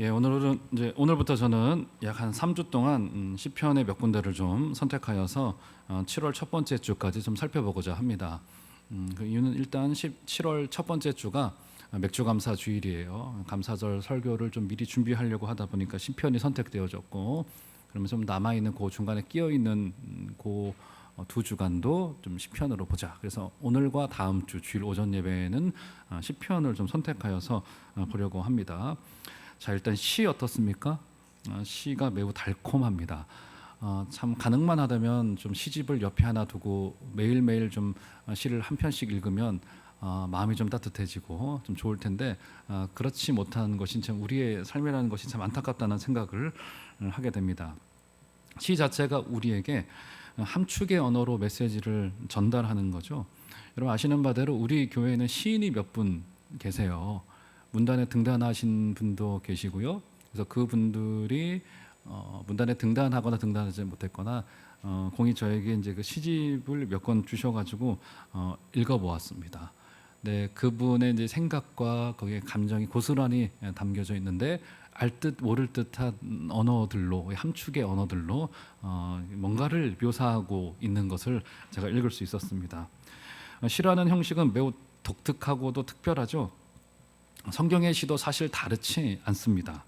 오늘부터 저는 약 한 3주 동안 시편의 몇 군데를 좀 선택하여서 7월 첫 번째 주까지 좀 살펴보고자 합니다. 그 이유는 일단 7월 첫 번째 주가 맥주감사 주일이에요. 감사절 설교를 좀 미리 준비하려고 하다 보니까 시편이 선택되어졌고, 그러면 좀 남아 있는 그 중간에 끼어 있는 그 두 주간도 좀 시편으로 보자. 그래서 오늘과 다음 주 주일 오전 예배에는 시편을 좀 선택하여서 보려고 합니다. 자, 일단 시 어떻습니까? 시가 매우 달콤합니다. 참 가능만 하다면 좀 시집을 옆에 하나 두고 매일매일 좀 시를 한 편씩 읽으면 마음이 좀 따뜻해지고 좀 좋을 텐데, 그렇지 못한 것이 참 우리의 삶이라는 것이 참 안타깝다는 생각을 하게 됩니다. 시 자체가 우리에게 함축의 언어로 메시지를 전달하는 거죠. 여러분 아시는 바대로 우리 교회에는 시인이 몇 분 계세요. 문단에 등단하신 분도 계시고요. 그래서 그분들이 문단에 등단하거나 등단하지 못했거나 공이 저에게 이제 그 시집을 몇 권 주셔가지고 읽어보았습니다. 네, 그분의 이제 생각과 거기에 감정이 고스란히 담겨져 있는데 알듯 모를 듯한 언어들로, 함축의 언어들로 뭔가를 묘사하고 있는 것을 제가 읽을 수 있었습니다. 시라는 형식은 매우 독특하고도 특별하죠. 성경의 시도 사실 다르지 않습니다.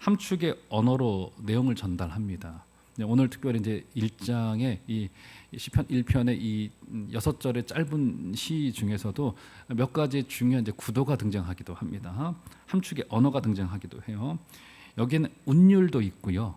함축의 언어로 내용을 전달합니다. 오늘 특별히 이제 1장의 이 시편 1편의 이 6절의 짧은 시 중에서도 몇 가지 중요한 이제 구도가 등장하기도 합니다. 함축의 언어가 등장하기도 해요. 여기는 운율도 있고요.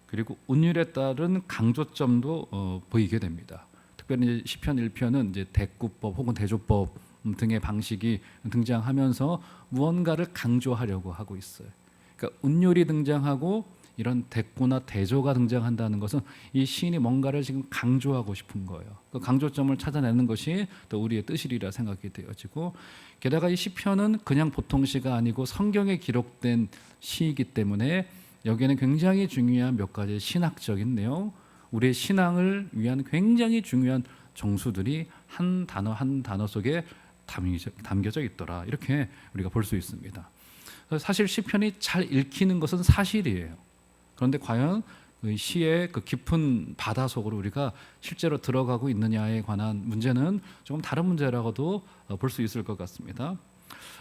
그리고 운율에 따른 강조점도 보이게 됩니다. 특별히 이제 시편 1편은 이제 대꾸법 혹은 대조법 등의 방식이 등장하면서 무언가를 강조하려고 하고 있어요. 그러니까 운율이 등장하고 이런 대꾸나 대조가 등장한다는 것은 이 시인이 뭔가를 지금 강조하고 싶은 거예요. 그 강조점을 찾아내는 것이 또 우리의 뜻이리라 생각이 되어지고, 게다가 이 시편은 그냥 보통 시가 아니고 성경에 기록된 시이기 때문에 여기에는 굉장히 중요한 몇 가지 신학적인 내용, 우리의 신앙을 위한 굉장히 중요한 정수들이 한 단어 한 단어 속에 담겨져 있더라. 이렇게 우리가 볼 수 있습니다. 사실 시편이 잘 읽히는 것은 사실이에요. 그런데 과연 그 시의 그 깊은 바다 속으로 우리가 실제로 들어가고 있느냐에 관한 문제는 조금 다른 문제라고도 볼 수 있을 것 같습니다.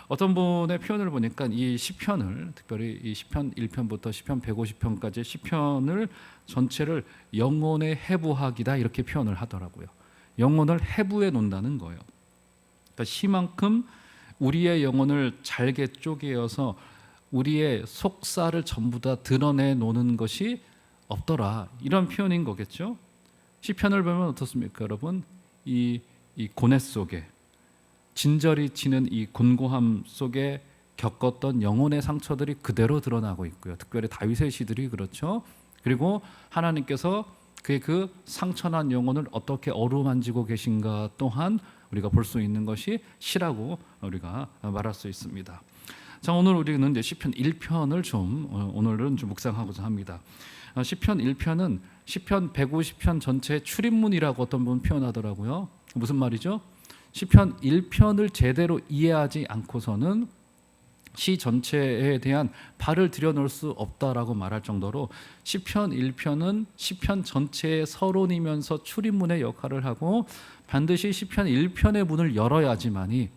어떤 분의 표현을 보니까 이 시편을, 특별히 이 시편 1편부터 시편 150편까지 시편을 전체를 영혼의 해부학이다 이렇게 표현을 하더라고요. 영혼을 해부해 놓는다는 거예요. 그러니까 시만큼 우리의 영혼을 잘게 쪼개어서 우리의 속살을 전부 다 드러내 놓는 것이 없더라, 이런 표현인 거겠죠. 시편을 보면 어떻습니까, 여러분? 이 고뇌 속에, 진저리 치는 이 곤고함 속에 겪었던 영혼의 상처들이 그대로 드러나고 있고요. 특별히 다윗의 시들이 그렇죠. 그리고 하나님께서 그의 그 상처난 영혼을 어떻게 어루만지고 계신가 또한 우리가 볼 수 있는 것이 시라고 우리가 말할 수 있습니다. 자, 오늘 우리는 이제 시편 1편을 오늘은 좀 묵상하고자 합니다. 시편 1편은 시편 150편 전체의 출입문이라고 어떤 분 표현하더라고요. 무슨 말이죠? 시편 1편을 제대로 이해하지 않고서는 시 전체에 대한 발을 들여놓을 수 없다라고 말할 정도로 시편 1편은 시편 전체의 서론이면서 출입문의 역할을 하고, 반드시 시편 1편의 문을 열어야지만이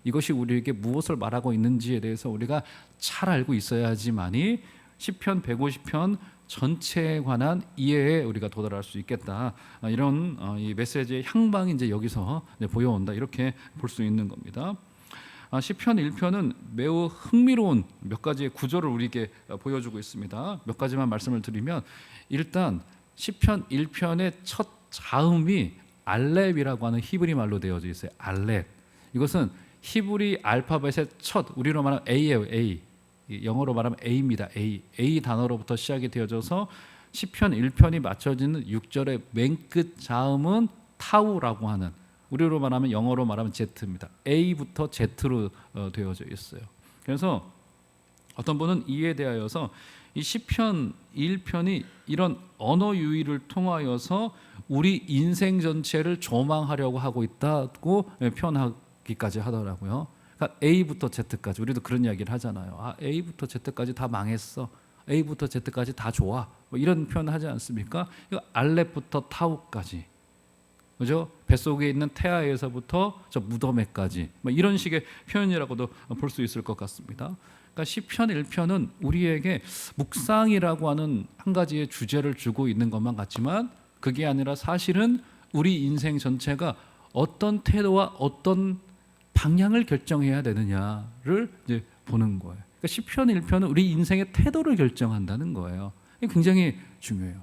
이것이 우리에게 무엇을 말하고 있는지에 대해서 우리가 잘 알고 있어야지만이 시편 150편 전체에 관한 이해에 우리가 도달할 수 있겠다. 이런 이 메시지의 향방이 이제 여기서 보여온다, 이렇게 볼 수 있는 겁니다. 시편 1편은 매우 흥미로운 몇 가지의 구조를 우리에게 보여주고 있습니다. 몇 가지만 말씀을 드리면, 일단 시편 1편의 첫 자음이 알렙이라고 하는 히브리 말로 되어져 있어요. 알렙. 이것은 히브리 알파벳의 첫, 우리로 말하면 A예요. A. 영어로 말하면 A입니다. A 단어로부터 시작이 되어져서 시편 1편이 맞춰지는 6절의 맨 끝 자음은 타우라고 하는, 우리로 말하면 영어로 말하면 Z입니다. A부터 Z로 되어져 있어요. 그래서 어떤 분은 이에 대하여서 이 시편 1편이 이런 언어 유희를 통하여서 우리 인생 전체를 조망하려고 하고 있다고 표현하기까지 하더라고요. 그러니까 A부터 Z까지 우리도 그런 이야기를 하잖아요. 아, A부터 Z까지 다 망했어. A부터 Z까지 다 좋아. 뭐 이런 표현 하지 않습니까? 이거 알렙부터 타우까지. 그죠? 뱃속에 있는 태아에서부터 저 무덤에까지 뭐 이런 식의 표현이라고도 볼 수 있을 것 같습니다. 그러니까 시편 1편은 우리에게 묵상이라고 하는 한 가지의 주제를 주고 있는 것만 같지만 그게 아니라 사실은 우리 인생 전체가 어떤 태도와 어떤 방향을 결정해야 되느냐를 이제 보는 거예요. 그러니까 시편 1편은 우리 인생의 태도를 결정한다는 거예요. 이게 굉장히 중요해요.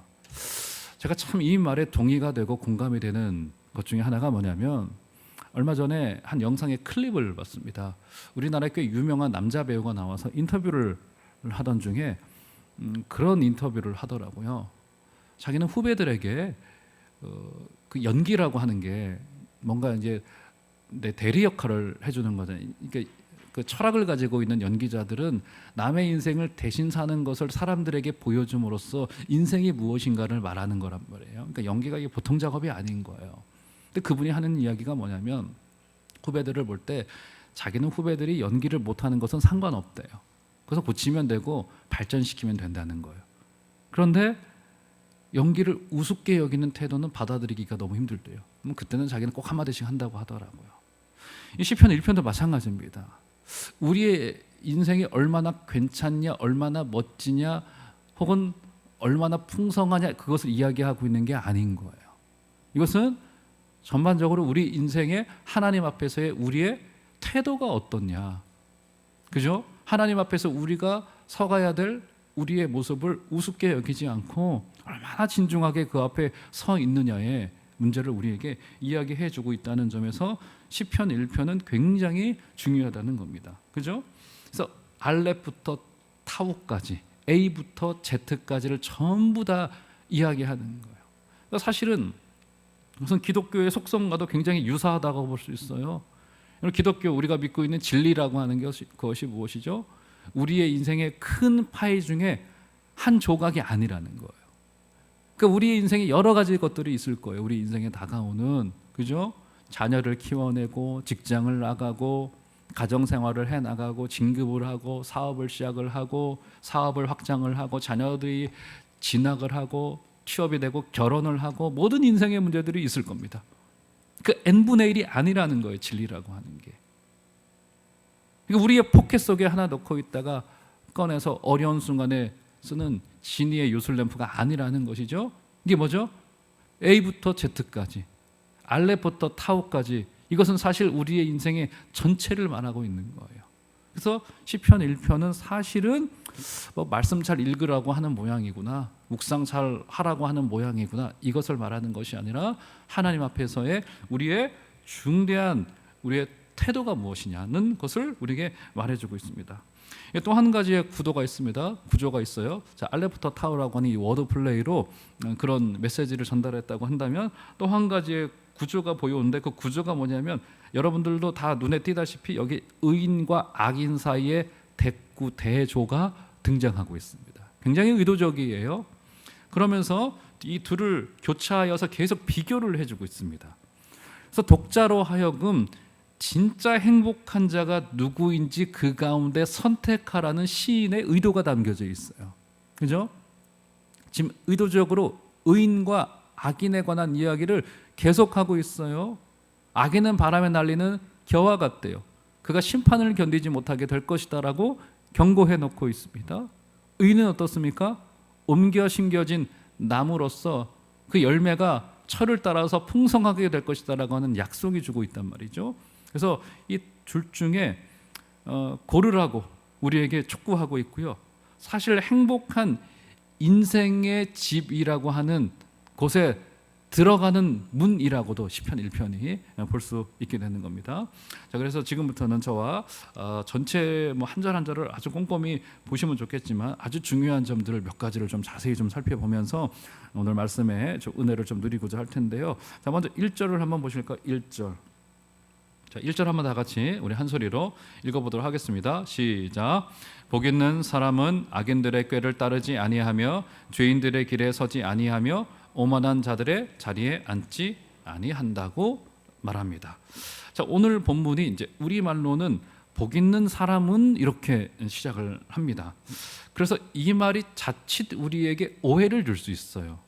제가 참 이 말에 동의가 되고 공감이 되는 것 중에 하나가 뭐냐면 얼마 전에 한 영상의 클립을 봤습니다. 우리나라에 꽤 유명한 남자 배우가 나와서 인터뷰를 하던 중에 그런 인터뷰를 하더라고요. 자기는 후배들에게 그 연기라고 하는 게 뭔가 이제 내 대리 역할을 해주는 거잖아요. 그러니까 그 철학을 가지고 있는 연기자들은 남의 인생을 대신 사는 것을 사람들에게 보여줌으로써 인생이 무엇인가를 말하는 거란 말이에요. 그러니까 연기가 이게 보통 작업이 아닌 거예요. 근데 그분이 하는 이야기가 뭐냐면 후배들을 볼 때 자기는 후배들이 연기를 못하는 것은 상관없대요. 그래서 고치면 되고 발전시키면 된다는 거예요. 그런데 연기를 우습게 여기는 태도는 받아들이기가 너무 힘들대요. 그럼 그때는 자기는 꼭 한마디씩 한다고 하더라고요. 이 시편 1편도 마찬가지입니다. 우리의 인생이 얼마나 괜찮냐, 얼마나 멋지냐, 혹은 얼마나 풍성하냐 그것을 이야기하고 있는 게 아닌 거예요. 이것은 전반적으로 우리 인생의 하나님 앞에서의 우리의 태도가 어떻냐, 그죠? 하나님 앞에서 우리가 서가야 될 우리의 모습을 우습게 여기지 않고 얼마나 진중하게 그 앞에 서 있느냐의 문제를 우리에게 이야기해주고 있다는 점에서 시편 1편은 굉장히 중요하다는 겁니다. 그죠? 그래서 알렙부터 타우까지 A부터 Z까지를 전부 다 이야기하는 거예요. 그러니까 사실은 우선 기독교의 속성과도 굉장히 유사하다고 볼 수 있어요. 기독교 우리가 믿고 있는 진리라고 하는 것이 무엇이죠? 우리의 인생의 큰 파이 중에 한 조각이 아니라는 거예요. 그러니까 우리의 인생에 여러 가지 것들이 있을 거예요. 우리 인생에 다가오는, 그죠? 자녀를 키워내고 직장을 나가고 가정생활을 해나가고 진급을 하고 사업을 시작을 하고 사업을 확장을 하고 자녀들이 진학을 하고 취업이 되고 결혼을 하고 모든 인생의 문제들이 있을 겁니다. 그 n분의 1이 아니라는 거예요. 진리라고 하는 게. 그러니까 우리의 포켓 속에 하나 넣고 있다가 꺼내서 어려운 순간에 쓰는 진리의 요술램프가 아니라는 것이죠. 이게 뭐죠? A부터 Z까지, 알렙부터 타우까지, 이것은 사실 우리의 인생의 전체를 말하고 있는 거예요. 그래서 시편 1편은 사실은 뭐 말씀 잘 읽으라고 하는 모양이구나, 묵상 잘 하라고 하는 모양이구나, 이것을 말하는 것이 아니라 하나님 앞에서의 우리의 중대한 우리의 태도가 무엇이냐는 것을 우리에게 말해주고 있습니다. 또 한 가지의 구조가 있어요. 자, 알렙부터 타우라고 하는 이 워드 플레이로 그런 메시지를 전달했다고 한다면 또 한 가지의 구조가 보여오는데 그 구조가 뭐냐면 여러분들도 다 눈에 띄다시피 여기 의인과 악인 사이에 대구 대조가 등장하고 있습니다. 굉장히 의도적이에요. 그러면서 이 둘을 교차하여서 계속 비교를 해주고 있습니다. 그래서 독자로 하여금 진짜 행복한 자가 누구인지 그 가운데 선택하라는 시인의 의도가 담겨져 있어요. 그죠? 지금 의도적으로 의인과 악인에 관한 이야기를 계속하고 있어요. 악인은 바람에 날리는 겨와 같대요. 그가 심판을 견디지 못하게 될 것이다라고 경고해 놓고 있습니다. 의인은 어떻습니까? 옮겨 심겨진 나무로서 그 열매가 철을 따라서 풍성하게 될 것이다라고 하는 약속이 주고 있단 말이죠. 그래서 이 둘 중에 고르라고 우리에게 촉구하고 있고요. 사실 행복한 인생의 집이라고 하는 곳에 들어가는 문이라고도 시편 1편이 볼 수 있게 되는 겁니다. 자, 그래서 지금부터는 저와 전체 뭐 한 절 한 절을 아주 꼼꼼히 보시면 좋겠지만 아주 중요한 점들을 몇 가지를 좀 자세히 좀 살펴보면서 오늘 말씀에 좀 은혜를 좀 누리고자 할 텐데요. 자, 먼저 1절을 한번 보실까요? 1절. 자, 1절 한번 다 같이 우리 한 소리로 읽어보도록 하겠습니다. 시작. 복 있는 사람은 악인들의 꾀를 따르지 아니하며 죄인들의 길에 서지 아니하며 오만한 자들의 자리에 앉지 아니한다고 말합니다. 자, 오늘 본문이 이제 우리말로는 복 있는 사람은 이렇게 시작을 합니다. 그래서 이 말이 자칫 우리에게 오해를 줄 수 있어요.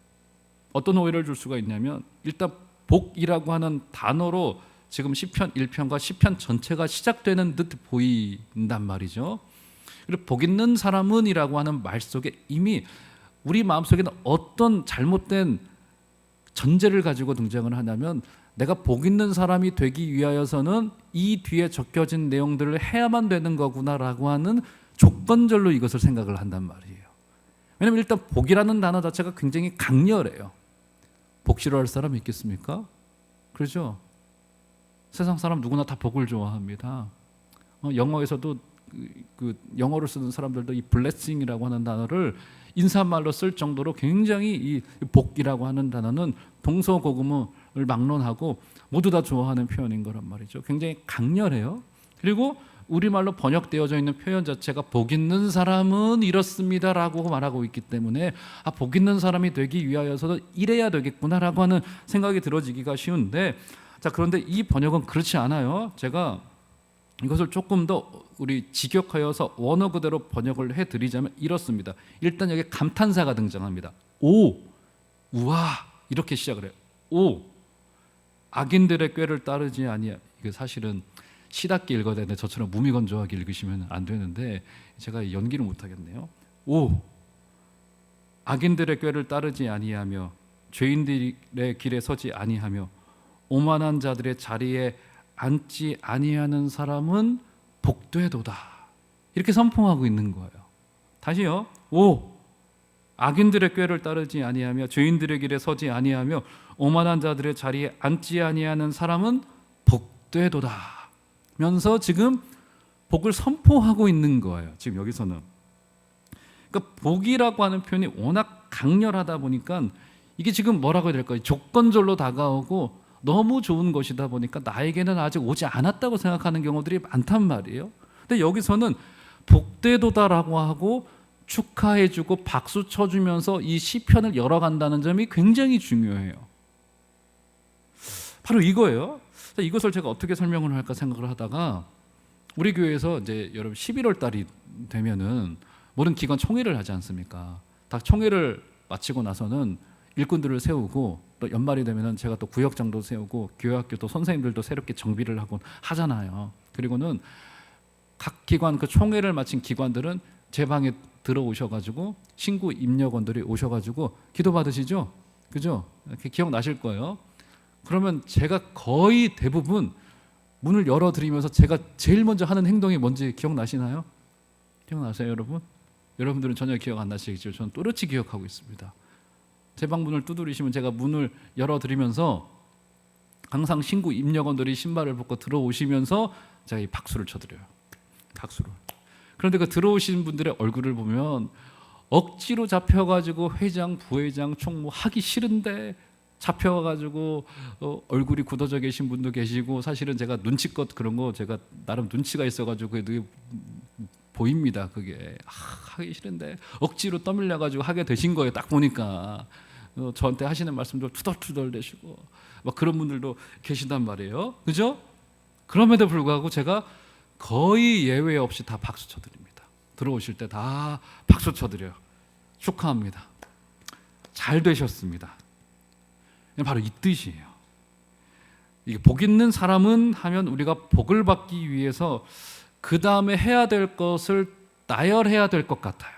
어떤 오해를 줄 수가 있냐면 일단 복이라고 하는 단어로 지금 시편 1편과 시편 전체가 시작되는 듯 보인단 말이죠. 그리고 복 있는 사람은 이라고 하는 말 속에 이미 우리 마음속에는 어떤 잘못된 전제를 가지고 등장을 하냐면 내가 복 있는 사람이 되기 위하여서는 이 뒤에 적혀진 내용들을 해야만 되는 거구나라고 하는 조건절로 이것을 생각을 한단 말이에요. 왜냐하면 일단 복이라는 단어 자체가 굉장히 강렬해요. 복 싫어할 사람 있겠습니까? 그렇죠? 세상 사람 누구나 다 복을 좋아합니다. 영어에서도 영어를 쓰는 사람들도 이 blessing이라고 하는 단어를 인사말로 쓸 정도로 굉장히 이 복이라고 하는 단어는 동서고금을 막론하고 모두 다 좋아하는 표현인 거란 말이죠. 굉장히 강렬해요. 그리고 우리말로 번역되어져 있는 표현 자체가 복 있는 사람은 이렇습니다라고 말하고 있기 때문에 복 있는 사람이 되기 위하여서는 이래야 되겠구나라고 하는 생각이 들어지기가 쉬운데, 자, 그런데 이 번역은 그렇지 않아요. 제가 이것을 조금 더 우리 직역하여서 원어 그대로 번역을 해드리자면 이렇습니다. 일단 여기 감탄사가 등장합니다. 오, 우와, 이렇게 시작을 해요. 오, 악인들의 꾀를 따르지 아니하. 이게 사실은 시답게 읽어야 되는데 저처럼 무미건조하게 읽으시면 안 되는데 제가 연기를 못하겠네요. 오, 악인들의 꾀를 따르지 아니하며 죄인들의 길에 서지 아니하며 오만한 자들의 자리에 앉지 아니하는 사람은 복되도다. 이렇게 선포하고 있는 거예요. 다시요. 오, 악인들의 꾀를 따르지 아니하며 죄인들의 길에 서지 아니하며 오만한 자들의 자리에 앉지 아니하는 사람은 복되도다. 면서 지금 복을 선포하고 있는 거예요. 지금 여기서는. 그러니까 복이라고 하는 표현이 워낙 강렬하다 보니까 이게 지금 뭐라고 해야 될까요? 조건절로 다가오고 너무 좋은 것이다 보니까 나에게는 아직 오지 않았다고 생각하는 경우들이 많단 말이에요. 근데 여기서는 복되도다라고 하고 축하해주고 박수 쳐주면서 이 시편을 열어간다는 점이 굉장히 중요해요. 바로 이거예요. 이것을 제가 어떻게 설명을 할까 생각을 하다가 우리 교회에서 이제 여러분 11월 달이 되면은 모든 기관 총회를 하지 않습니까? 다 총회를 마치고 나서는 일꾼들을 세우고 또 연말이 되면은 제가 또 구역장도 세우고 교회학교 또 선생님들도 새롭게 정비를 하고 하잖아요. 그리고는 각 기관 그 총회를 마친 기관들은 제 방에 들어오셔가지고 신구 임력원들이 오셔가지고 기도 받으시죠, 그죠? 기억나실 거예요. 그러면 제가 거의 대부분 문을 열어드리면서 제가 제일 먼저 하는 행동이 뭔지 기억나시나요? 기억나세요, 여러분? 여러분들은 전혀 기억 안 나시겠죠? 저는 또렷이 기억하고 있습니다. 제 방 문을 두드리시면 제가 문을 열어드리면서 항상 신구 임력원들이 신발을 벗고 들어오시면서 제가 이 박수를 쳐드려요. 박수를. 그런데 그 들어오신 분들의 얼굴을 보면 억지로 잡혀가지고 회장, 부회장, 총무 하기 싫은데 잡혀가지고 얼굴이 굳어져 계신 분도 계시고, 사실은 제가 눈치껏 그런 거 제가 나름 눈치가 있어가지고 그게 보입니다. 그게 하기 싫은데 억지로 떠밀려가지고 하게 되신 거예요. 딱 보니까 저한테 하시는 말씀도 투덜투덜 되시고 막 그런 분들도 계신단 말이에요. 그죠? 그럼에도 불구하고 제가 거의 예외 없이 다 박수 쳐드립니다. 들어오실 때 다 박수 쳐드려요. 축하합니다. 잘 되셨습니다. 바로 이 뜻이에요. 이게 복 있는 사람은 하면 우리가 복을 받기 위해서 그 다음에 해야 될 것을 나열해야 될 것 같아요.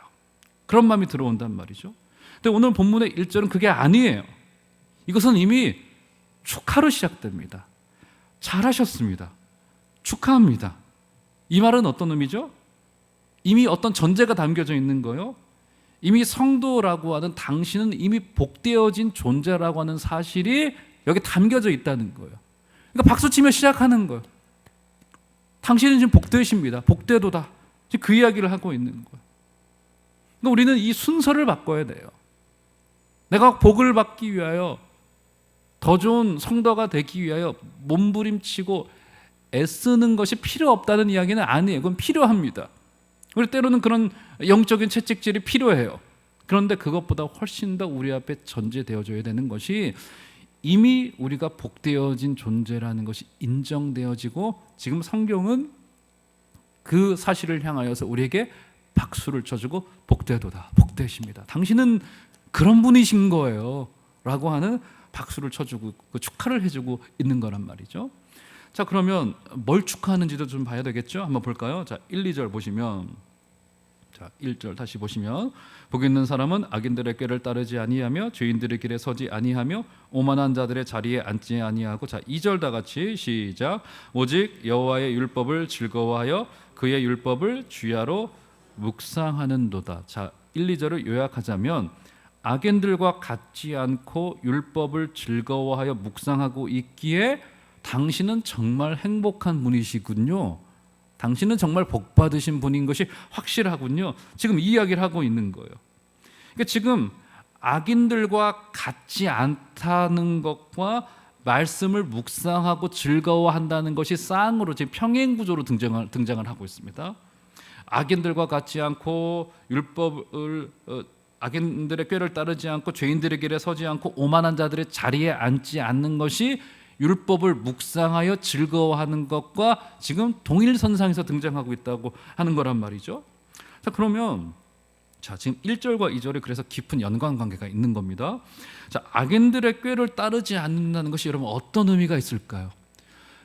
그런 마음이 들어온단 말이죠. 근데 오늘 본문의 1절은 그게 아니에요. 이것은 이미 축하로 시작됩니다. 잘하셨습니다. 축하합니다. 이 말은 어떤 의미죠? 이미 어떤 전제가 담겨져 있는 거예요. 이미 성도라고 하는 당신은 이미 복되어진 존재라고 하는 사실이 여기 담겨져 있다는 거예요. 그러니까 박수치며 시작하는 거예요. 당신은 지금 복되십니다. 복되도다. 지금 그 이야기를 하고 있는 거예요. 그러니까 우리는 이 순서를 바꿔야 돼요. 내가 복을 받기 위하여 더 좋은 성도가 되기 위하여 몸부림치고 애쓰는 것이 필요 없다는 이야기는 아니에요. 그건 필요합니다. 우리 때로는 그런 영적인 채찍질이 필요해요. 그런데 그것보다 훨씬 더 우리 앞에 전제되어져야 되는 것이 이미 우리가 복되어진 존재라는 것이 인정되어지고, 지금 성경은 그 사실을 향하여서 우리에게 박수를 쳐주고 복되도다, 복되십니다, 당신은 그런 분이신 거예요 라고 하는 박수를 쳐주고 그 축하를 해주고 있는 거란 말이죠. 자, 그러면 뭘 축하하는지도 좀 봐야 되겠죠. 한번 볼까요? 자, 1, 2절 보시면, 자, 1절 다시 보시면, 복 있는 사람은 악인들의 꾀를 따르지 아니하며 죄인들의 길에 서지 아니하며 오만한 자들의 자리에 앉지 아니하고, 자, 2절 다 같이 시작. 오직 여호와의 율법을 즐거워하여 그의 율법을 주야로 묵상하는도다. 자, 1, 2절을 요약하자면 악인들과 같지 않고 율법을 즐거워하여 묵상하고 있기에 당신은 정말 행복한 분이시군요. 당신은 정말 복받으신 분인 것이 확실하군요. 지금 이 이야기를 하고 있는 거예요. 그러니까 지금 악인들과 같지 않다는 것과 말씀을 묵상하고 즐거워한다는 것이 쌍으로 지금 평행구조로 등장을 하고 있습니다. 악인들과 같지 않고 율법을 악인들의 꾀를 따르지 않고 죄인들의 길에 서지 않고 오만한 자들의 자리에 앉지 않는 것이 율법을 묵상하여 즐거워하는 것과 지금 동일선상에서 등장하고 있다고 하는 거란 말이죠. 자, 그러면 자, 지금 1절과 2절에 그래서 깊은 연관관계가 있는 겁니다. 자, 악인들의 꾀를 따르지 않는다는 것이 여러분 어떤 의미가 있을까요?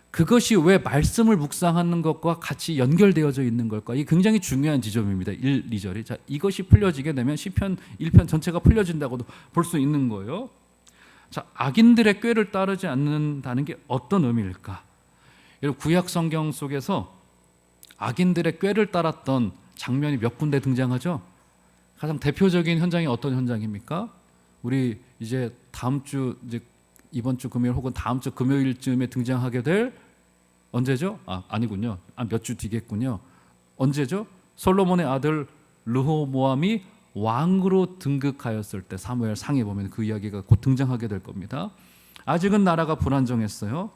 그것이 왜 말씀을 묵상하는 것과 같이 연결되어져 있는 걸까? 이게 굉장히 중요한 지점입니다. 1, 2절이. 자, 이것이 풀려지게 되면 시편 1편 전체가 풀려진다고도 볼 수 있는 거예요. 자, 악인들의 꾀를 따르지 않는다는 게 어떤 의미일까? 여러분, 구약 성경 속에서 악인들의 꾀를 따랐던 장면이 몇 군데 등장하죠. 가장 대표적인 현장이 어떤 현장입니까? 우리 이제 다음 주, 이제 이번 주 금요일 혹은 다음 주 금요일쯤에 등장하게 될, 언제죠? 아니군요. 몇 주 뒤겠군요. 언제죠? 솔로몬의 아들 르호보암이 왕으로 등극하였을 때 사무엘 상에 보면 그 이야기가 곧 등장하게 될 겁니다. 아직은 나라가 불안정했어요.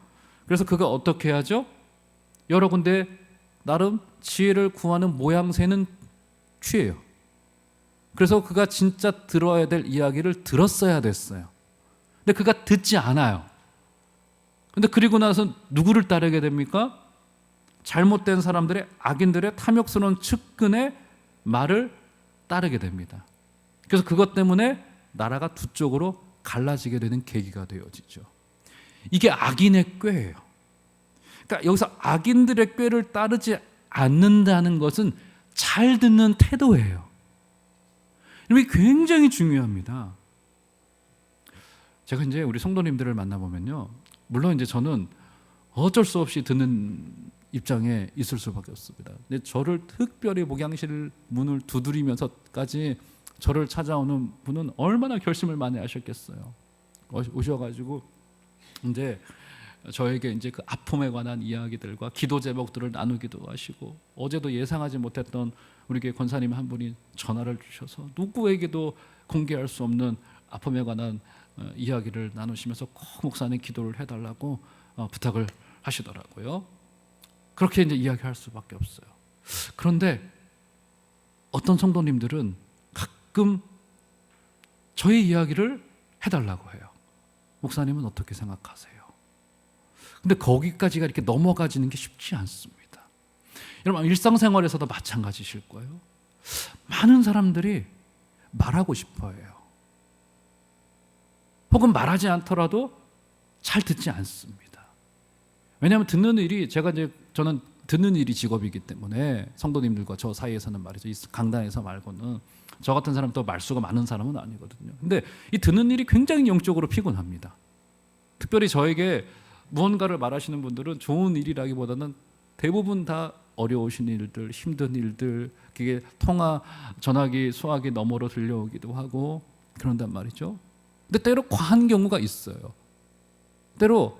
그래서 그가 어떻게 하죠? 여러 군데 나름 지혜를 구하는 모양새는 취해요. 그래서 그가 진짜 들어야 될 이야기를 들었어야 됐어요. 근데 그가 듣지 않아요. 근데 그리고 나서 누구를 따르게 됩니까? 잘못된 사람들의, 악인들의 탐욕스러운 측근의 말을 따르게 됩니다. 그래서 그것 때문에 나라가 두 쪽으로 갈라지게 되는 계기가 되어지죠. 이게 악인의 꾀예요. 그러니까 여기서 악인들의 꾀를 따르지 않는다는 것은 잘 듣는 태도예요. 이게 굉장히 중요합니다. 제가 이제 우리 성도님들을 만나보면요, 물론 이제 저는 어쩔 수 없이 듣는 입장에 있을 수밖에 없습니다. 근데 저를 특별히 목양실 문을 두드리면서까지 저를 찾아오는 분은 얼마나 결심을 많이 하셨겠어요. 오셔가지고 이제 저에게 이제 그 아픔에 관한 이야기들과 기도 제목들을 나누기도 하시고, 어제도 예상하지 못했던 우리 교회 권사님 한 분이 전화를 주셔서 누구에게도 공개할 수 없는 아픔에 관한 이야기를 나누시면서 꼭 목사님 기도를 해달라고 부탁을 하시더라고요. 그렇게 이제 이야기할 수밖에 없어요. 그런데 어떤 성도님들은 가끔 저의 이야기를 해달라고 해요. 목사님은 어떻게 생각하세요? 근데 거기까지가 이렇게 넘어가지는 게 쉽지 않습니다. 여러분, 일상생활에서도 마찬가지실 거예요. 많은 사람들이 말하고 싶어 해요. 혹은 말하지 않더라도 잘 듣지 않습니다. 왜냐하면 듣는 일이, 저는 듣는 일이 직업이기 때문에 성도님들과 저 사이에서는 말이죠, 이 강단에서 말고는 저 같은 사람 또 말수가 많은 사람은 아니거든요. 근데 이 듣는 일이 굉장히 영적으로 피곤합니다. 특별히 저에게 무언가를 말하시는 분들은 좋은 일이라기보다는 대부분 다 어려우신 일들, 힘든 일들, 그게 통화, 전화기, 수화기 너머로 들려오기도 하고 그런단 말이죠. 근데 때로 과한 경우가 있어요. 때로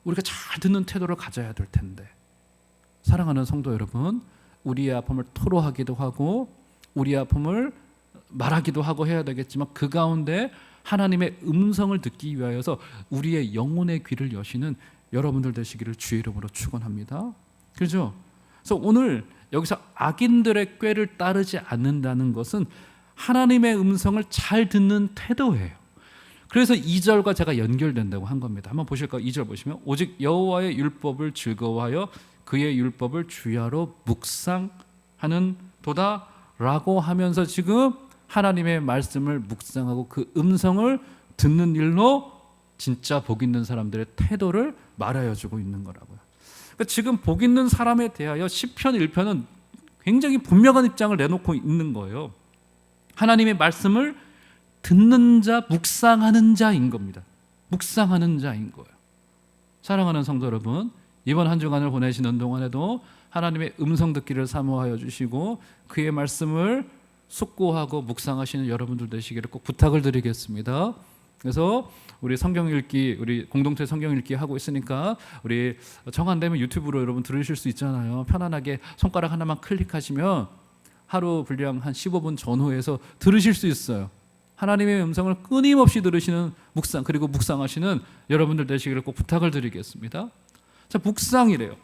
우리가 잘 듣는 태도를 가져야 될 텐데, 사랑하는 성도 여러분, 우리의 아픔을 토로하기도 하고 우리의 아픔을 말하기도 하고 해야 되겠지만, 그 가운데 하나님의 음성을 듣기 위하여서 우리의 영혼의 귀를 여시는 여러분들 되시기를 주의 이름으로 축원합니다. 그렇죠? 그래서 오늘 여기서 악인들의 꾀를 따르지 않는다는 것은 하나님의 음성을 잘 듣는 태도예요. 그래서 2절과 제가 연결된다고 한 겁니다. 한번 보실까요? 2절 보시면 오직 여호와의 율법을 즐거워하여 그의 율법을 주야로 묵상하는 도다라고 하면서 지금 하나님의 말씀을 묵상하고 그 음성을 듣는 일로 진짜 복 있는 사람들의 태도를 말하여 주고 있는 거라고요. 그러니까 지금 복 있는 사람에 대하여 시편 1편은 굉장히 분명한 입장을 내놓고 있는 거예요. 하나님의 말씀을 듣는 자, 묵상하는 자인 겁니다. 묵상하는 자인 거예요. 사랑하는 성도 여러분, 이번 한 주간을 보내시는 동안에도 하나님의 음성 듣기를 사모하여 주시고 그의 말씀을 숙고하고 묵상하시는 여러분들 되시기를 꼭 부탁을 드리겠습니다. 그래서 우리 성경 읽기, 우리 공동체 성경 읽기 하고 있으니까 우리 정 안 되면 유튜브로 여러분 들으실 수 있잖아요. 편안하게 손가락 하나만 클릭하시면 하루 분량 한 15분 전후에서 들으실 수 있어요. 하나님의 음성을 끊임없이 들으시는 묵상, 그리고 묵상하시는 여러분들 되시기를 꼭 부탁을 드리겠습니다. 자, 묵상이래요.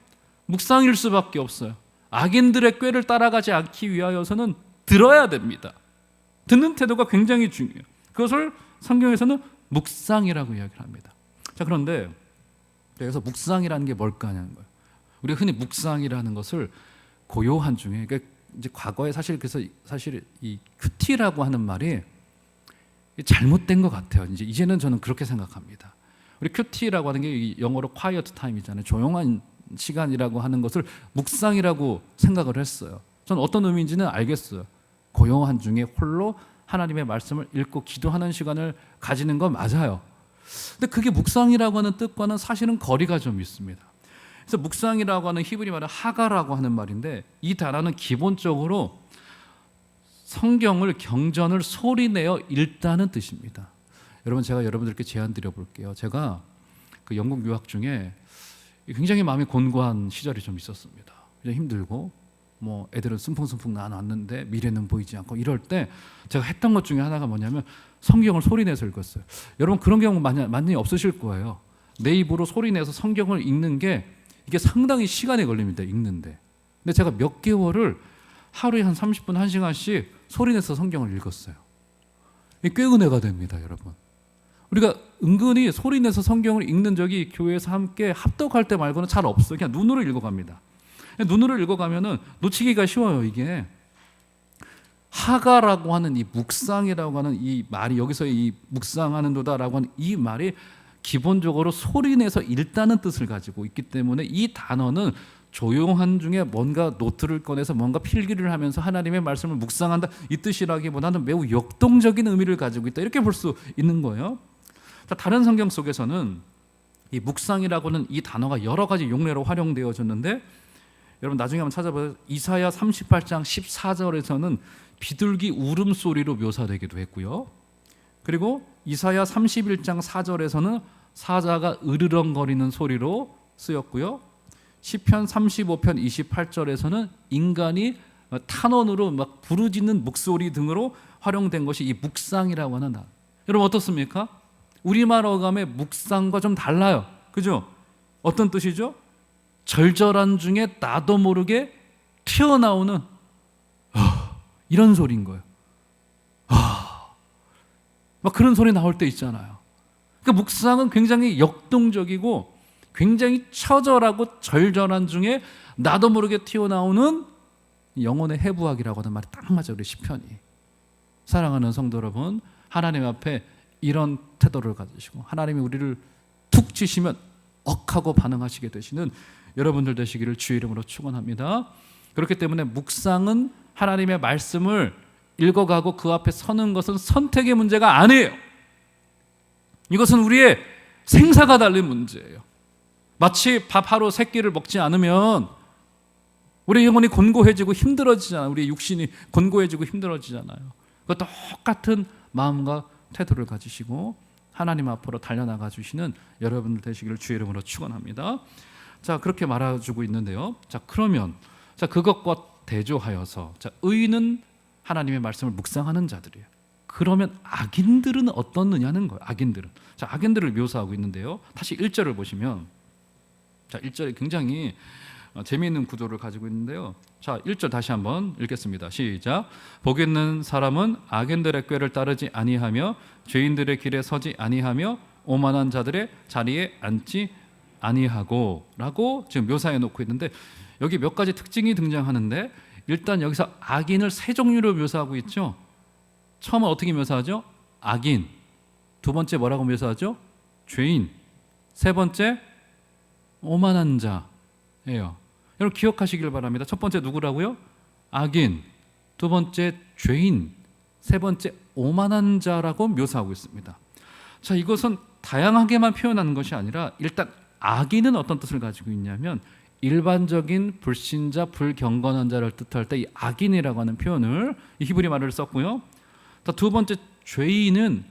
묵상일 수밖에 없어요. 악인들의 꾀를 따라가지 않기 위하여서는 들어야 됩니다. 듣는 태도가 굉장히 중요해요. 그것을 성경에서는 묵상이라고 이야기를 합니다. 자, 그런데 여기서 묵상이라는 게 뭘까 하는 거예요. 우리가 흔히 묵상이라는 것을 고요한 중에, 그러니까 이제 과거에 그래서 이 큐티라고 하는 말이 잘못된 것 같아요. 이제는 저는 그렇게 생각합니다. 우리 큐티라고 하는 게 영어로 quiet time이잖아요. 조용한 시간이라고 하는 것을 묵상이라고 생각을 했어요. 저는 어떤 의미인지는 알겠어요. 고요한 중에 홀로 하나님의 말씀을 읽고 기도하는 시간을 가지는 건 맞아요. 근데 그게 묵상이라고 하는 뜻과는 사실은 거리가 좀 있습니다. 그래서 묵상이라고 하는 히브리 말은 하가라고 하는 말인데 이 단어는 기본적으로 성경을 경전을 소리내어 읽다는 뜻입니다. 여러분, 제가 여러분들께 제안 드려 볼게요. 제가 그 영국 유학 중에 굉장히 마음이 곤고한 시절이 좀 있었습니다. 힘들고 뭐 애들은 숨풍숨풍 나왔는데 미래는 보이지 않고 이럴 때 제가 했던 것 중에 하나가 뭐냐면 성경을 소리내서 읽었어요. 여러분, 그런 경우 많이 없으실 거예요. 내 입으로 소리내서 성경을 읽는 게 이게 상당히 시간이 걸립니다. 읽는데. 근데 제가 몇 개월을 하루에 한 30분, 1시간씩 소리내서 성경을 읽었어요. 이게 꽤 은혜가 됩니다, 여러분. 우리가 은근히 소리내서 성경을 읽는 적이 교회에서 함께 합독할 때 말고는 잘 없어요. 그냥 눈으로 읽어갑니다. 눈으로 읽어가면은 놓치기가 쉬워요. 이게 하가라고 하는 이 묵상이라고 하는 이 말이, 여기서 이 묵상하는 도다라고 하는 이 말이 기본적으로 소리내서 읽다는 뜻을 가지고 있기 때문에 이 단어는 조용한 중에 뭔가 노트를 꺼내서 뭔가 필기를 하면서 하나님의 말씀을 묵상한다, 이 뜻이라기보다는 매우 역동적인 의미를 가지고 있다, 이렇게 볼 수 있는 거예요. 다른 성경 속에서는 이 묵상이라고는 이 단어가 여러 가지 용례로 활용되어졌는데 여러분 나중에 한번 찾아보세요. 이사야 38장 14절에서는 비둘기 울음소리로 묘사되기도 했고요. 그리고 이사야 31장 4절에서는 사자가 으르렁거리는 소리로 쓰였고요. 시편 35편 28절에서는 인간이 탄원으로 막 부르짖는 목소리 등으로 활용된 것이 이 묵상이라고 하는 단어. 여러분 어떻습니까? 우리말 어감의 묵상과 좀 달라요. 그죠? 어떤 뜻이죠? 절절한 중에 나도 모르게 튀어나오는 이런 소리인 거예요. 막 그런 소리 나올 때 있잖아요. 그러니까 묵상은 굉장히 역동적이고 굉장히 처절하고 절절한 중에 나도 모르게 튀어나오는 영혼의 해부학이라고 하는 말이 딱 맞아요. 우리 시편이. 사랑하는 성도 여러분, 하나님 앞에 이런 태도를 가지시고 하나님이 우리를 툭 치시면 억하고 반응하시게 되시는 여러분들 되시기를 주의 이름으로 축원합니다. 그렇기 때문에 묵상은 하나님의 말씀을 읽어가고 그 앞에 서는 것은 선택의 문제가 아니에요. 이것은 우리의 생사가 달린 문제예요. 마치 밥 하루 세 끼를 먹지 않으면 우리 영혼이 곤고해지고 힘들어지잖아요. 우리 육신이 곤고해지고 힘들어지잖아요. 그 똑같은 마음과 태도를 가지시고 하나님 앞으로 달려나가 주시는 여러분들 되시기를 주의 이름으로 축원합니다. 자, 그렇게 말해주고 있는데요. 자, 그러면 그것과 대조하여서 의인은 하나님의 말씀을 묵상하는 자들이에요. 그러면 악인들은 어떻느냐는 거예요. 악인들을 묘사하고 있는데요. 다시 1절을 보시면 1절에 굉장히 재미있는 구조를 가지고 있는데요. 자, 1절 다시 한번 읽겠습니다. 시작. 복 있는 사람은 악인들의 꾀를 따르지 아니하며 죄인들의 길에 서지 아니하며 오만한 자들의 자리에 앉지 아니하고 라고 지금 묘사해 놓고 있는데, 여기 몇 가지 특징이 등장하는데, 일단 여기서 악인을 세 종류로 묘사하고 있죠. 처음은 어떻게 묘사하죠? 악인. 두 번째 뭐라고 묘사하죠? 죄인. 세 번째 오만한 자예요. 여러분 기억하시길 바랍니다. 첫 번째 누구라고요? 악인. 두 번째 죄인. 세 번째 오만한 자라고 묘사하고 있습니다. 자, 이것은 다양하게만 표현하는 것이 아니라 일단 악인은 어떤 뜻을 가지고 있냐면 일반적인 불신자, 불경건한 자를 뜻할 때 이 악인이라고 하는 표현을, 이 히브리 말을 썼고요. 두 번째 죄인은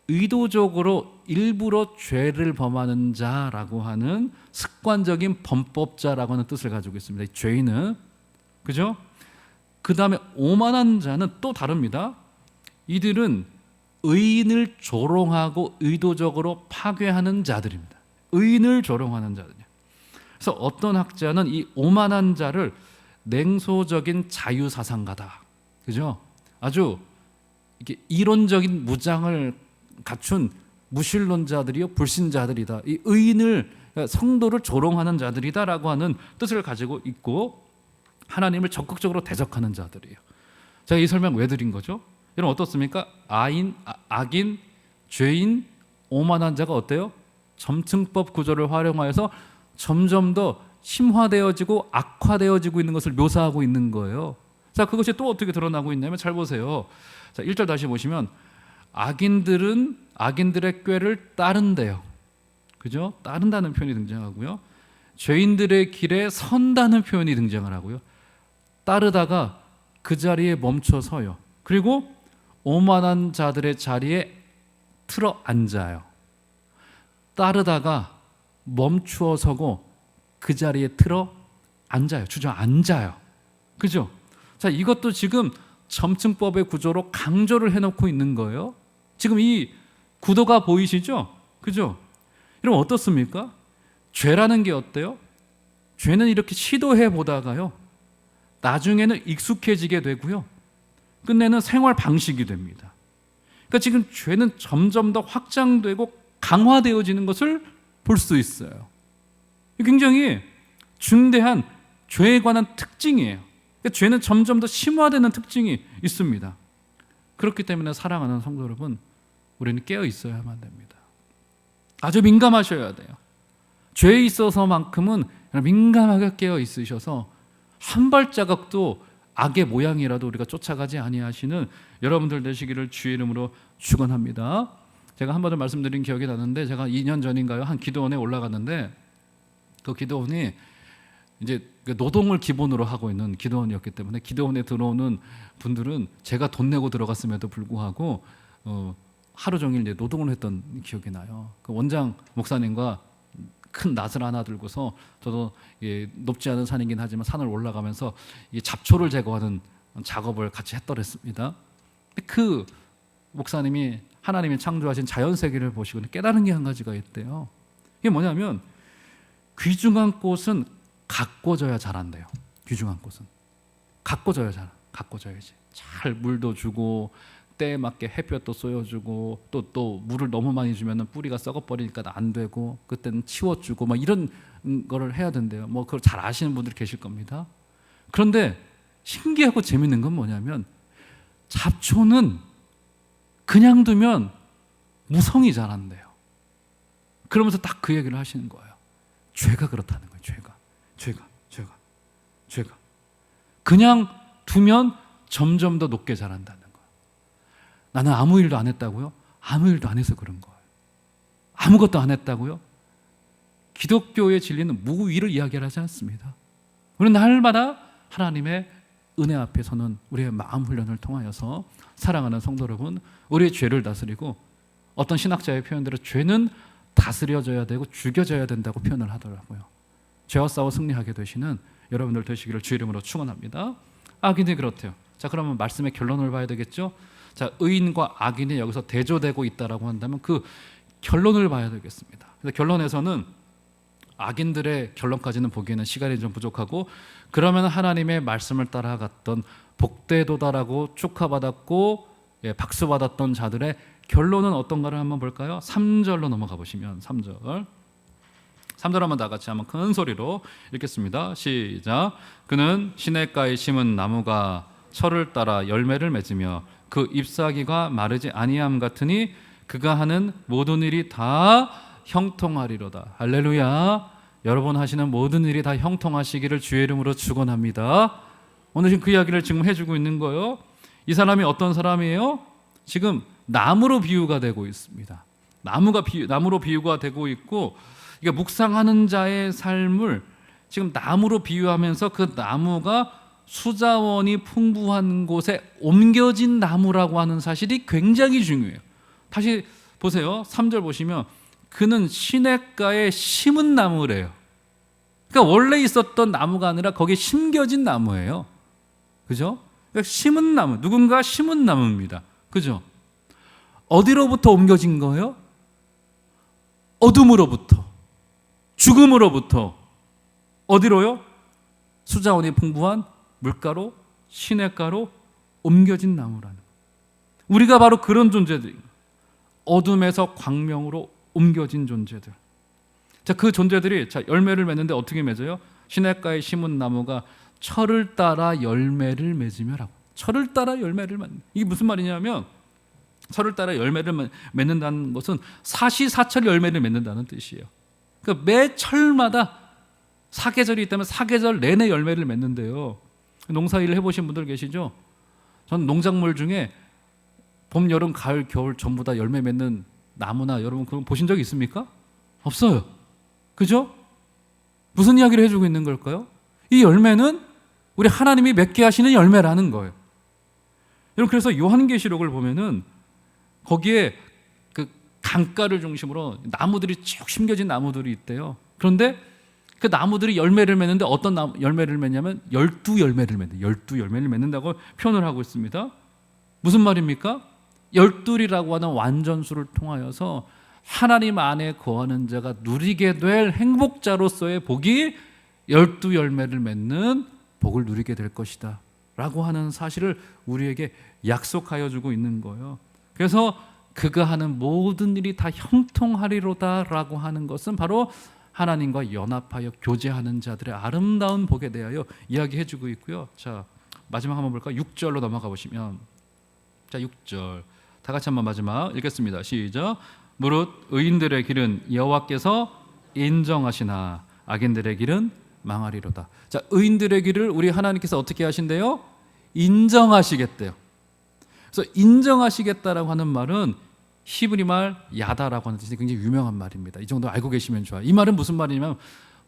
의도적으로 일부러 죄를 범하는 자라고 하는 습관적인 범법자라고 하는 뜻을 가지고 있습니다. 이 죄인은, 그죠? 그 다음에 오만한 자는 또 다릅니다. 이들은 의인을 조롱하고 의도적으로 파괴하는 자들입니다. 의인을 조롱하는 자들이에요. 그래서 어떤 학자는 이 오만한 자를 냉소적인 자유사상가다, 그죠? 아주 이게 이론적인 무장을 갖춘 무신론자들이요, 불신자들이다. 이 의인을, 성도를 조롱하는 자들이다라고 하는 뜻을 가지고 있고, 하나님을 적극적으로 대적하는 자들이에요. 제가 이 설명 왜 드린 거죠? 여러분 어떻습니까? 악인, 죄인, 오만한 자가 어때요? 점층법 구조를 활용하여서 점점 더 심화되어지고 악화되어지고 있는 것을 묘사하고 있는 거예요. 자, 그것이 또 어떻게 드러나고 있냐면, 잘 보세요. 자, 1절 다시 보시면 악인들은 악인들의 꾀를 따른대요. 그죠? 따른다는 표현이 등장하고요. 죄인들의 길에 선다는 표현이 등장을 하고요. 따르다가 그 자리에 멈춰 서요. 그리고 오만한 자들의 자리에 틀어 앉아요. 따르다가 멈추어 서고 그 자리에 틀어 앉아요. 주저앉아요. 그죠? 자, 이것도 지금 점층법의 구조로 강조를 해놓고 있는 거예요. 지금 이 구도가 보이시죠? 그죠? 여러분 어떻습니까? 죄라는 게 어때요? 죄는 이렇게 시도해 보다가요, 나중에는 익숙해지게 되고요, 끝내는 생활 방식이 됩니다. 그러니까 지금 죄는 점점 더 확장되고 강화되어지는 것을 볼 수 있어요. 굉장히 중대한 죄에 관한 특징이에요. 그러니까 죄는 점점 더 심화되는 특징이 있습니다. 그렇기 때문에 사랑하는 성도 여러분, 우리는 깨어 있어야만 됩니다. 아주 민감하셔야 돼요. 죄에 있어서만큼은 민감하게 깨어 있으셔서 한 발자국도 악의 모양이라도 우리가 쫓아가지 아니하시는 여러분들 되시기를 주의 이름으로 축원합니다. 제가 한 번도 말씀드린 기억이 나는데, 제가 2년 전인가요, 한 기도원에 올라갔는데, 그 기도원이 이제 노동을 기본으로 하고 있는 기도원이었기 때문에 기도원에 들어오는 분들은 제가 돈 내고 들어갔음에도 불구하고 하루 종일 이제 노동을 했던 기억이 나요. 그 원장 목사님과 큰 낫을 하나 들고서, 저도 높지 않은 산이긴 하지만 산을 올라가면서 이 잡초를 제거하는 작업을 같이 했더랬습니다. 그 목사님이 하나님이 창조하신 자연 세계를 보시고 깨달은 게 한 가지가 있대요. 이게 뭐냐면, 귀중한 꽃은 가꿔져야 자란대요. 귀중한 꽃은 가꿔져야지. 잘 물도 주고 때에 맞게 햇볕도 쏘여주고, 또 물을 너무 많이 주면 뿌리가 썩어버리니까 안 되고, 그때는 치워주고 막 이런 거를 해야 된대요. 뭐 그걸 잘 아시는 분들이 계실 겁니다. 그런데 신기하고 재밌는 건 뭐냐면, 잡초는 그냥 두면 무성이 자란대요. 그러면서 딱 그 얘기를 하시는 거예요. 죄가 그렇다는 거예요. 죄가 그냥 두면 점점 더 높게 자란다는 거예요. 나는 아무 일도 안 했다고요? 아무 일도 안 해서 그런 거예요. 아무것도 안 했다고요? 기독교의 진리는 무위를 이야기하지 않습니다. 우리는 날마다 하나님의 은혜 앞에 서는 우리의 마음 훈련을 통하여서, 사랑하는 성도 여러분, 우리의 죄를 다스리고, 어떤 신학자의 표현대로 죄는 다스려져야 되고 죽여져야 된다고 표현을 하더라고요. 죄와 싸워 승리하게 되시는 여러분들 되시기를 주 이름으로 축원합니다. 악인이 그렇대요. 자, 그러면 말씀의 결론을 봐야 되겠죠. 자, 의인과 악인이 여기서 대조되고 있다라고 한다면 그 결론을 봐야 되겠습니다. 그래서 결론에서는 악인들의 결론까지는 보기에는 시간이 좀 부족하고, 그러면 하나님의 말씀을 따라갔던 복되도다라고 축하받았고 박수받았던 자들의 결론은 어떤가를 한번 볼까요? 3절로 넘어가 보시면 3절 한번 다 같이 한번 큰 소리로 읽겠습니다. 시작. 그는 시냇가에 심은 나무가 철을 따라 열매를 맺으며 그 잎사귀가 마르지 아니함 같으니 그가 하는 모든 일이 다 형통하리로다. 할렐루야. 여러분 하시는 모든 일이 다 형통하시기를 주의 이름으로 축원합니다. 오늘 지금 그 이야기를 지금 해주고 있는 거예요. 이 사람이 어떤 사람이에요? 지금 나무로 비유가 되고 있습니다. 나무로 비유가 되고 있고, 이게 묵상하는 자의 삶을 지금 나무로 비유하면서 그 나무가 수자원이 풍부한 곳에 옮겨진 나무라고 하는 사실이 굉장히 중요해요. 다시 보세요. 3절 보시면 그는 시냇가에 심은 나무래요. 그러니까 원래 있었던 나무가 아니라 거기에 심겨진 나무예요. 그죠? 그러니까 심은 나무, 누군가 심은 나무입니다. 그죠? 어디로부터 옮겨진 거예요? 어둠으로부터, 죽음으로부터 어디로요? 수자원이 풍부한 물가로, 시냇가로 옮겨진 나무라는 거예요. 우리가 바로 그런 존재들입니다. 어둠에서 광명으로 옮겨진 존재들. 자, 그 존재들이 열매를 맺는데 어떻게 맺어요? 시냇가에 심은 나무가 철을 따라 열매를 맺으며라고. 철을 따라 열매를 맺는. 이게 무슨 말이냐면, 철을 따라 열매를 맺는다는 것은 사시사철 열매를 맺는다는 뜻이에요. 그러니까 매 철마다 사계절이 있다면 사계절 내내 열매를 맺는데요. 농사일을 해보신 분들 계시죠? 전 농작물 중에 봄, 여름, 가을, 겨울 전부 다 열매 맺는 나무나 여러분 그런 보신 적 있습니까? 없어요. 그죠? 무슨 이야기를 해주고 있는 걸까요? 이 열매는 우리 하나님이 맺게 하시는 열매라는 거예요. 여러분, 그래서 요한계시록을 보면은 거기에 그 강가를 중심으로 나무들이 쭉 심겨진 나무들이 있대요. 그런데 그 나무들이 열매를 맺는데 어떤 열매를 맺냐면 12열매를 맺는다. 12열매를 맺는다고 표현을 하고 있습니다. 무슨 말입니까? 12이라고 하는 완전수를 통하여서 하나님 안에 거하는 자가 누리게 될 행복자로서의 복이 12열매를 맺는 복을 누리게 될 것이다 라고 하는 사실을 우리에게 약속하여 주고 있는 거예요. 그래서 그가 하는 모든 일이 다 형통하리로다 라고 하는 것은 바로 하나님과 연합하여 교제하는 자들의 아름다운 복에 대하여 이야기해 주고 있고요. 자, 마지막 한번 볼까요? 6절로 넘어가 보시면, 자, 6절 다 같이 한번 마지막 읽겠습니다. 시작. 무릇 의인들의 길은 여호와께서 인정하시나 악인들의 길은 망하리로다. 자, 의인들의 길을 우리 하나님께서 어떻게 하신대요? 인정하시겠대요. 그래서 인정하시겠다라고 하는 말은 히브리 말 야다라고 하는 뜻이 굉장히 유명한 말입니다. 이 정도 알고 계시면 좋아요. 이 말은 무슨 말이냐면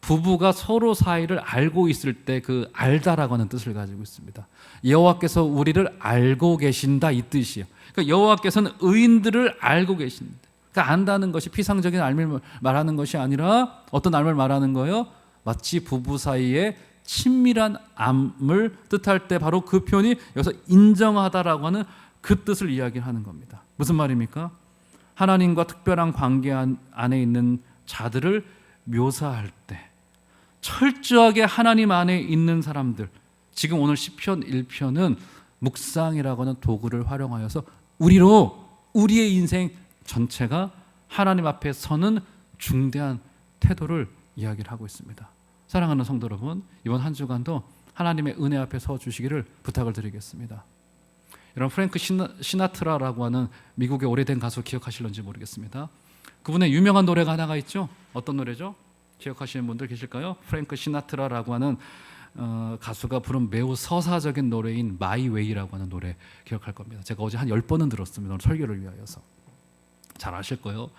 부부가 서로 사이를 알고 있을 때 그 알다라고 하는 뜻을 가지고 있습니다. 여호와께서 우리를 알고 계신다 이 뜻이에요. 그러니까 여호와께서는 의인들을 알고 계신다. 그러니까 안다는 것이 피상적인 알을 말하는 것이 아니라 어떤 알을 말하는 거예요? 마치 부부 사이에 친밀한 암을 뜻할 때 바로 그 표현이 여기서 인정하다라고 하는 그 뜻을 이야기하는 겁니다. 무슨 말입니까? 하나님과 특별한 관계 안에 있는 자들을 묘사할 때 철저하게 하나님 안에 있는 사람들, 지금 오늘 시편 1편은 묵상이라고 하는 도구를 활용하여서 우리의 인생 전체가 하나님 앞에 서는 중대한 태도를 이야기를 하고 있습니다. 사랑하는 성도 여러분, 이번 한 주간도 하나님의 은혜 앞에 서 주시기를 부탁을 드리겠습니다. 여러분, 프랭크 시나트라라고 하는 미국의 오래된 가수 기억하실런지 모르겠습니다. 그분의 유명한 노래가 하나가 있죠. 어떤 노래죠? 기억하시는 분들 계실까요? 프랭크 시나트라라고 하는 가수가 부른 매우 서사적인 노래인 My Way라고 하는 노래 기억할 겁니다. 제가 어제 한 10번은 들었습니다. 오늘 설교를 위하여서. 잘 아실 거예요.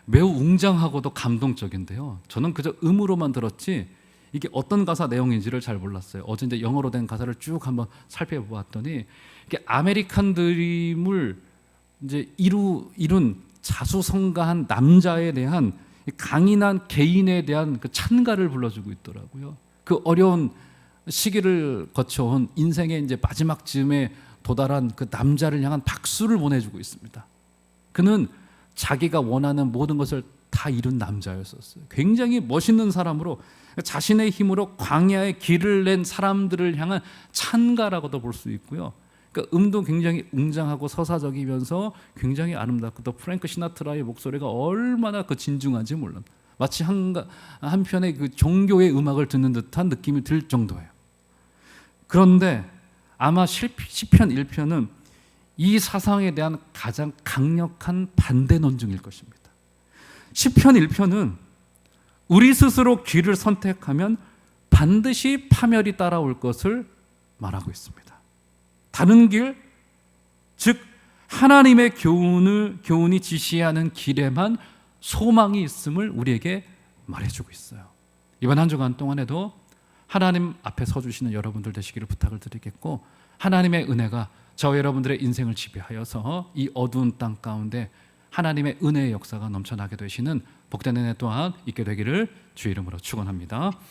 매우 웅장하고도 감동적인데요. 저는 그저 음으로만 들었지 이게 어떤 가사 내용인지를 잘 몰랐어요. 어제 이제 영어로 된 가사를 쭉 한번 살펴보았더니 이게 아메리칸 드림을 이제 이룬 자수성가한 남자에 대한 강인한 개인에 대한 그 찬가를 불러주고 있더라고요. 그 어려운 시기를 거쳐온 인생의 이제 마지막 즈음에 도달한 그 남자를 향한 박수를 보내주고 있습니다. 그는 자기가 원하는 모든 것을 다 다 이룬 남자였었어요. 굉장히 멋있는 사람으로 자신의 힘으로 광야에 길을 낸 사람들을 향한 찬가라고도 볼 수 있고요. 그러니까 음도 굉장히 웅장하고 서사적이면서 굉장히 아름답고 또 프랭크 시나트라의 목소리가 얼마나 그 진중한지 몰라. 마치 한편의 그 종교의 음악을 듣는 듯한 느낌이 들 정도예요. 그런데 아마 시편 1편은 이 사상에 대한 가장 강력한 반대 논증일 것입니다. 시편 1편은 우리 스스로 길을 선택하면 반드시 파멸이 따라올 것을 말하고 있습니다. 다른 길, 즉 하나님의 교훈이 지시하는 길에만 소망이 있음을 우리에게 말해주고 있어요. 이번 한 주간 동안에도 하나님 앞에 서주시는 여러분들 되시기를 부탁을 드리겠고, 하나님의 은혜가 저와 여러분들의 인생을 지배하여서 이 어두운 땅 가운데 하나님의 은혜의 역사가 넘쳐나게 되시는 복된 은혜 또한 있게 되기를 주의 이름으로 축원합니다.